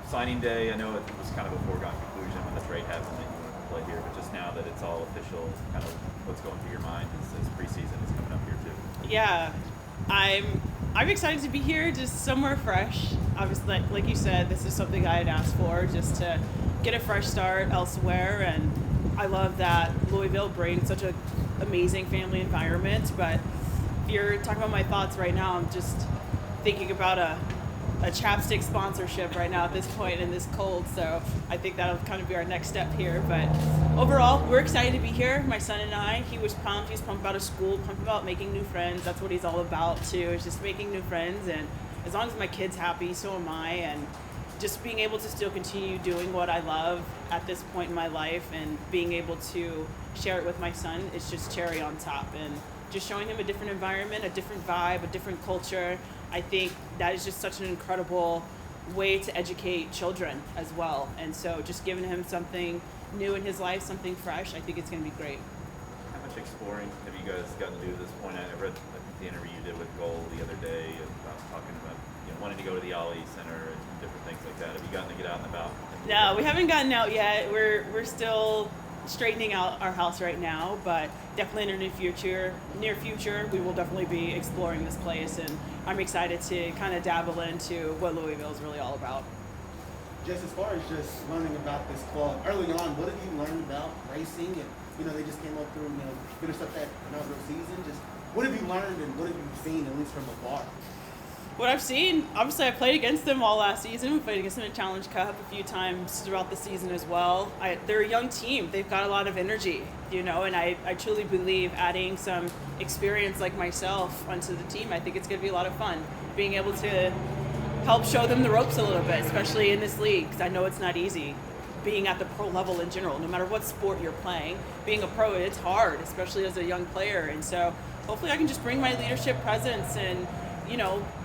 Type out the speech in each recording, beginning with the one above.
signing day, I know it was kind of a foregone conclusion when the trade happened that you wanted to play here, but just now that it's all official, kind of what's going through your mind as preseason is coming up here too? Yeah, I'm excited to be here, just somewhere fresh. Obviously, like you said, this is something I had asked for, just to get a fresh start elsewhere. And I love that Louisville brings such an amazing family environment. But if you're talking about my thoughts right now, I'm just thinking about a chapstick sponsorship right now at this point in this cold. So I think that'll kind of be our next step here. But overall, we're excited to be here. My son and I, he was pumped. He's pumped about his school, pumped about making new friends. That's what he's all about too, is just making new friends. And as long as my kid's happy, so am I. And just being able to still continue doing what I love at this point in my life and being able to share it with my son is just cherry on top. And just showing him a different environment, a different vibe, a different culture. I think that is just such an incredible way to educate children as well. And so just giving him something new in his life, something fresh, I think it's going to be great. How much exploring have you guys gotten to do at this point? I read the interview you did with Goal the other day about talking about wanting to go to the Ollie Center and different things like that. Have you gotten to get out and about? No, we haven't gotten out yet. We're still straightening out our house right now, but definitely in the near future, we will definitely be exploring this place, and I'm excited to kind of dabble into what Louisville is really all about. Just as far as just learning about this club, early on, what have you learned about racing? And they just came up through, finished up that inaugural season. Just what have you learned and what have you seen, at least from afar? What I've seen, obviously I played against them all last season. We played against them in Challenge Cup a few times throughout the season as well. They're a young team. They've got a lot of energy, and I truly believe adding some experience like myself onto the team, I think it's going to be a lot of fun. Being able to help show them the ropes a little bit, especially in this league, because I know it's not easy. Being at the pro level in general, no matter what sport you're playing, being a pro, it's hard, especially as a young player. And so hopefully I can just bring my leadership presence and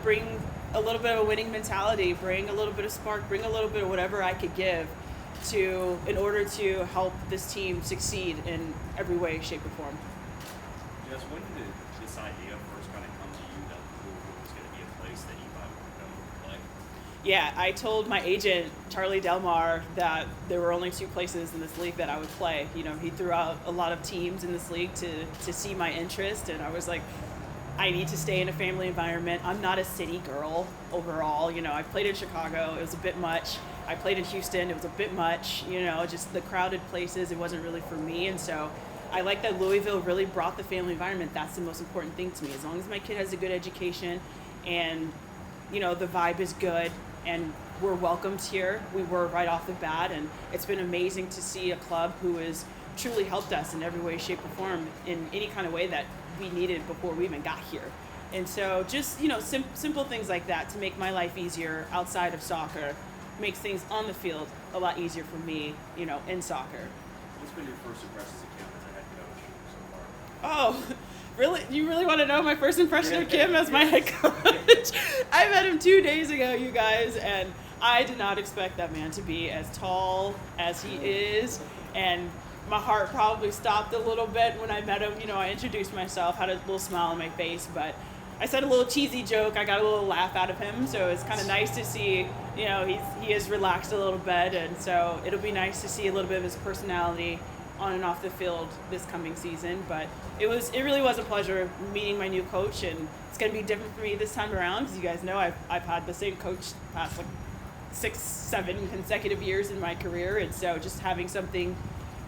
bring a little bit of a winning mentality, bring a little bit of spark, bring a little bit of whatever I could give in order to help this team succeed in every way, shape, or form. Jess, when did this idea first kind of come to you that Louisville was going to be a place that you might go and play? Yeah, I told my agent, Charlie Delmar, that there were only 2 places in this league that I would play. He threw out a lot of teams in this league to see my interest, and I was like, I need to stay in a family environment. I'm not a city girl overall. I played in Chicago. It was a bit much. I played in Houston. It was a bit much. Just the crowded places. It wasn't really for me. And so I like that Louisville really brought the family environment. That's the most important thing to me. As long as my kid has a good education and, the vibe is good and we're welcomed here. We were right off the bat. And it's been amazing to see a club who has truly helped us in every way, shape, or form in any kind of way that we needed before we even got here. And so just, simple things like that to make my life easier outside of soccer makes things on the field a lot easier for me, in soccer. What's been your first impressions of Kim as a head coach so far? Oh, really? You really want to know my first impression of Kim as my head coach? I met him 2 days ago, you guys, and I did not expect that man to be as tall as he is, and my heart probably stopped a little bit when I met him. I introduced myself, had a little smile on my face, but I said a little cheesy joke. I got a little laugh out of him, so it's kind of nice to see, he is relaxed a little bit, and so it'll be nice to see a little bit of his personality on and off the field this coming season. But it really was a pleasure meeting my new coach, and it's going to be different for me this time around, because you guys know I've had the same coach past 6-7 consecutive years in my career, and so just having something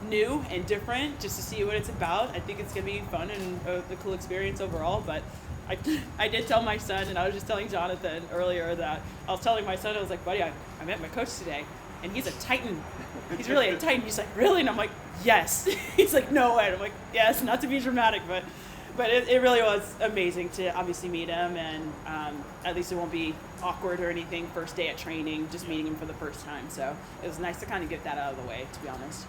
new and different just to see what it's about. I think it's going to be fun and a cool experience overall. But I did tell my son, and I was just telling Jonathan earlier that I was telling my son, I was like, buddy, I met my coach today, and he's a Titan. He's really a Titan. He's like, really? And I'm like, yes. He's like, no way. And I'm like, yes, not to be dramatic, but it really was amazing to obviously meet him, and at least it won't be awkward or anything first day at training, just meeting him for the first time. So it was nice to kind of get that out of the way, to be honest.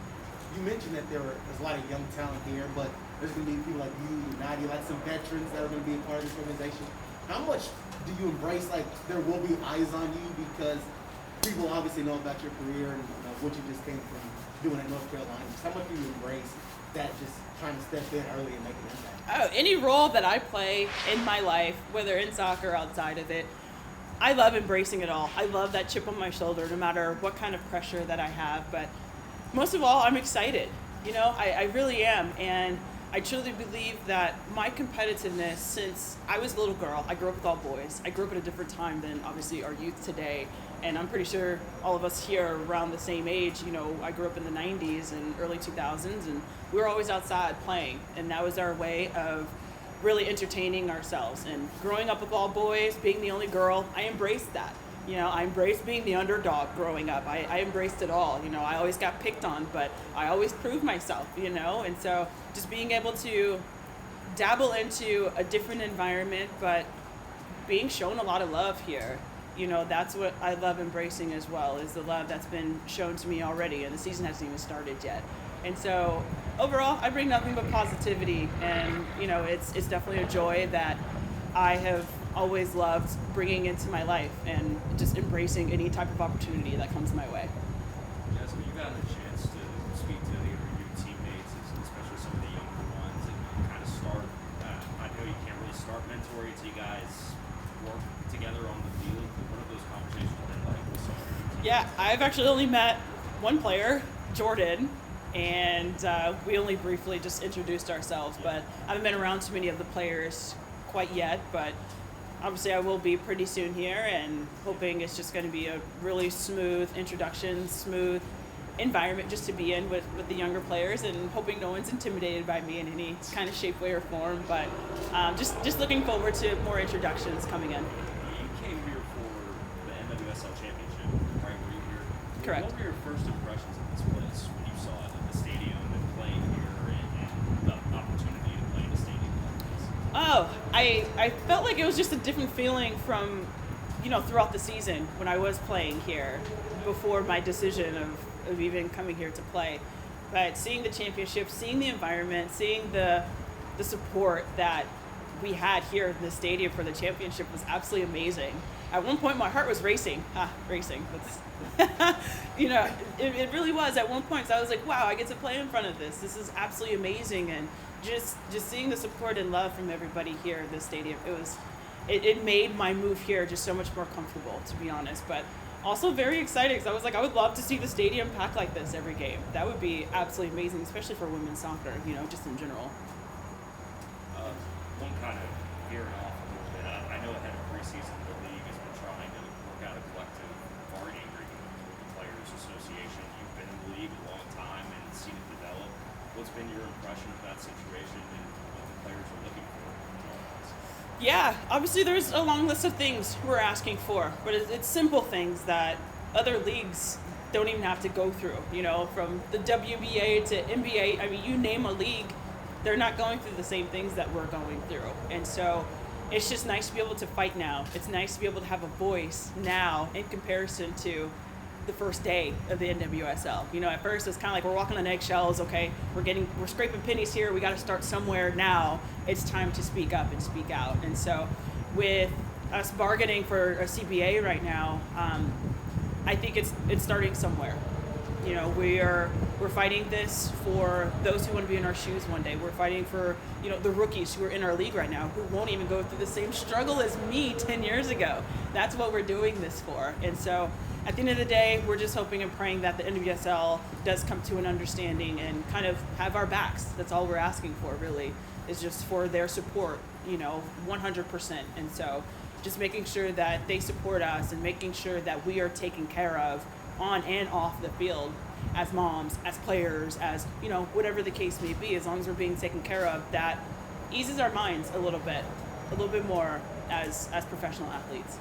You mentioned that there's a lot of young talent here, but there's going to be people like you, Nadia, like some veterans that are going to be a part of this organization. How much do you embrace, there will be eyes on you because people obviously know about your career and what you just came from doing at North Carolina? Just how much do you embrace that, just trying to step in early and make an impact? Oh, any role that I play in my life, whether in soccer or outside of it, I love embracing it all. I love that chip on my shoulder, no matter what kind of pressure that I have. But most of all, I'm excited. I really am. And I truly believe that my competitiveness, since I was a little girl, I grew up with all boys. I grew up at a different time than obviously our youth today. And I'm pretty sure all of us here are around the same age. I grew up in the 90s and early 2000s, and we were always outside playing. And that was our way of really entertaining ourselves. And growing up with all boys, being the only girl, I embraced that. I embraced being the underdog growing up. I embraced it all. I always got picked on, but I always proved myself, and so just being able to dabble into a different environment, but being shown a lot of love here, that's what I love embracing as well, is the love that's been shown to me already, and the season hasn't even started yet. And so overall, I bring nothing but positivity, and it's definitely a joy that I have always loved bringing into my life, and just embracing any type of opportunity that comes my way. Jess, have you gotten a chance to speak to any of your teammates, especially some of the younger ones, and kind of start? I know you can't really start mentoring until you guys work together on the field. But what have those conversations been like with some of your teammates? Yeah, I've actually only met one player, Jordan, and we only briefly just introduced ourselves, but I haven't been around too many of the players quite yet, but obviously I will be pretty soon here, and hoping it's just going to be a really smooth introduction, smooth environment just to be in with the younger players, and hoping no one's intimidated by me in any kind of shape, way, or form, but just looking forward to more introductions coming in. You came here for the NWSL Championship, right? Were you here? Correct. What were your first impressions of this place when you saw it in the stadium and playing here, and the opportunity to play in a stadium like this? Oh, I felt like it was just a different feeling from, throughout the season when I was playing here, before my decision of even coming here to play. But seeing the championship, seeing the environment, seeing the support that we had here in the stadium for the championship was absolutely amazing. At one point, my heart was racing. Racing. That's, it really was at one point. So I was like, wow, I get to play in front of this. This is absolutely amazing. And just seeing the support and love from everybody here in the stadium, it made my move here just so much more comfortable, to be honest. But also very excited, because I was like, I would love to see the stadium packed like this every game. That would be absolutely amazing, especially for women's soccer, just in general. One kind of veering off a little bit. I know ahead of preseason, the league has been trying to work out a collective bargaining agreement with the Players Association. You've been in the league a long time and seen it develop. What's been your impression of that situation and what the players are looking for? Yeah, obviously there's a long list of things we're asking for, but it's simple things that other leagues don't even have to go through, from the WBA to NBA. I mean, you name a league, they're not going through the same things that we're going through. And so it's just nice to be able to fight now. It's nice to be able to have a voice now in comparison to the first day of the NWSL. At first it's kind of like we're walking on eggshells. Okay, we're scraping pennies here. We got to start somewhere now. It's time to speak up and speak out. And so with us bargaining for a CBA right now, I think it's starting somewhere. We're fighting this for those who want to be in our shoes one day. We're fighting for, the rookies who are in our league right now, who won't even go through the same struggle as me 10 years ago. That's what we're doing this for. And so at the end of the day, we're just hoping and praying that the NWSL does come to an understanding and kind of have our backs. That's all we're asking for, really, is just for their support, 100%. And so just making sure that they support us and making sure that we are taken care of on and off the field, as moms, as players, as whatever the case may be. As long as we're being taken care of, that eases our minds a little bit more as professional athletes.